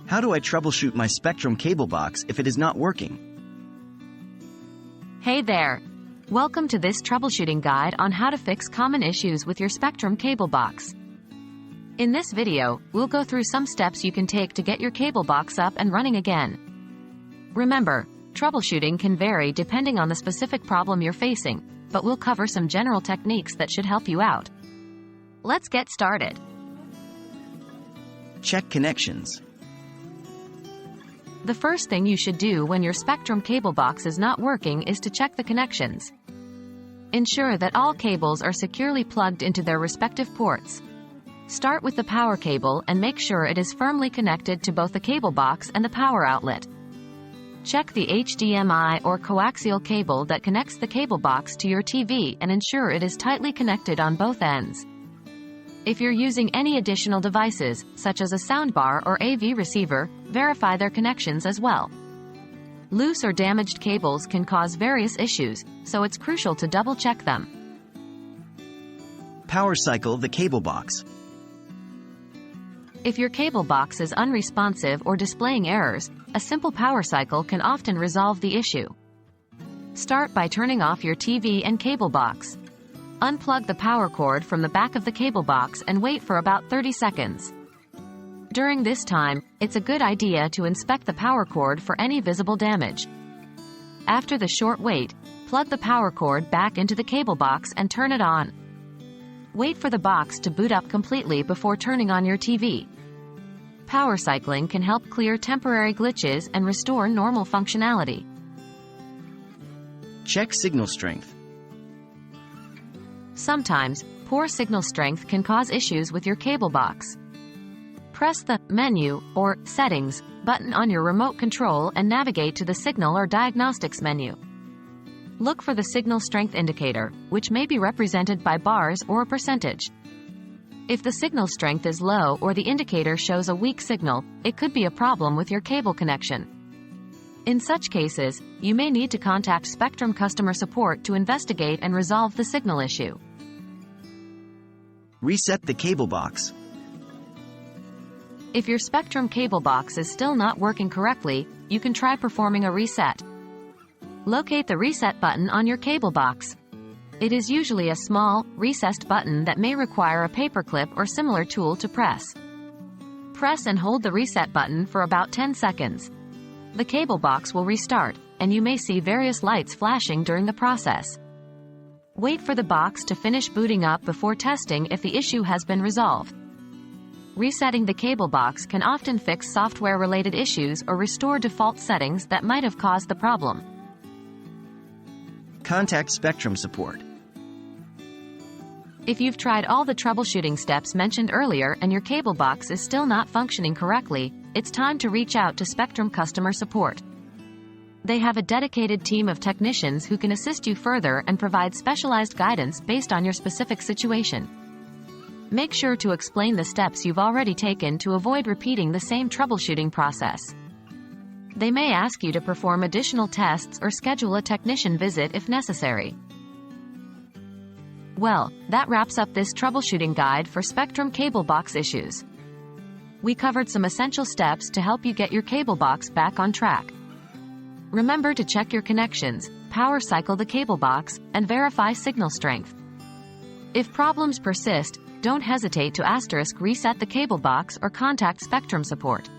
How do I troubleshoot my Spectrum cable box if it is not working? Hey there! Welcome to this troubleshooting guide on how to fix common issues with your Spectrum cable box. In this video, we'll go through some steps you can take to get your cable box up and running again. Remember, troubleshooting can vary depending on the specific problem you're facing, but we'll cover some general techniques that should help you out. Let's get started. Check connections. The first thing you should do when your Spectrum cable box is not working is to check the connections. Ensure that all cables are securely plugged into their respective ports. Start with the power cable and make sure it is firmly connected to both the cable box and the power outlet. Check the HDMI or coaxial cable that connects the cable box to your TV and ensure it is tightly connected on both ends. If you're using any additional devices, such as a soundbar or AV receiver, verify their connections as well. Loose or damaged cables can cause various issues, so it's crucial to double-check them. Power cycle the cable box. If your cable box is unresponsive or displaying errors, a simple power cycle can often resolve the issue. Start by turning off your TV and cable box. Unplug the power cord from the back of the cable box and wait for about 30 seconds. During this time, it's a good idea to inspect the power cord for any visible damage. After the short wait, plug the power cord back into the cable box and turn it on. Wait for the box to boot up completely before turning on your TV. Power cycling can help clear temporary glitches and restore normal functionality. Check signal strength. Sometimes, poor signal strength can cause issues with your cable box. Press the Menu or Settings button on your remote control and navigate to the Signal or Diagnostics menu. Look for the signal strength indicator, which may be represented by bars or a percentage. If the signal strength is low or the indicator shows a weak signal, it could be a problem with your cable connection. In such cases, you may need to contact Spectrum customer support to investigate and resolve the signal issue. Reset the cable box. If your Spectrum cable box is still not working correctly, you can try performing a reset. Locate the reset button on your cable box. It is usually a small, recessed button that may require a paperclip or similar tool to press. Press and hold the reset button for about 10 seconds. The cable box will restart, and you may see various lights flashing during the process. Wait for the box to finish booting up before testing if the issue has been resolved. Resetting the cable box can often fix software-related issues or restore default settings that might have caused the problem. Contact Spectrum support. If you've tried all the troubleshooting steps mentioned earlier and your cable box is still not functioning correctly, it's time to reach out to Spectrum customer support. They have a dedicated team of technicians who can assist you further and provide specialized guidance based on your specific situation. Make sure to explain the steps you've already taken to avoid repeating the same troubleshooting process. They may ask you to perform additional tests or schedule a technician visit if necessary. Well, that wraps up this troubleshooting guide for Spectrum cable box issues. We covered some essential steps to help you get your cable box back on track. Remember to check your connections, power cycle the cable box, and verify signal strength. If problems persist, don't hesitate to *reset the cable box or contact Spectrum support.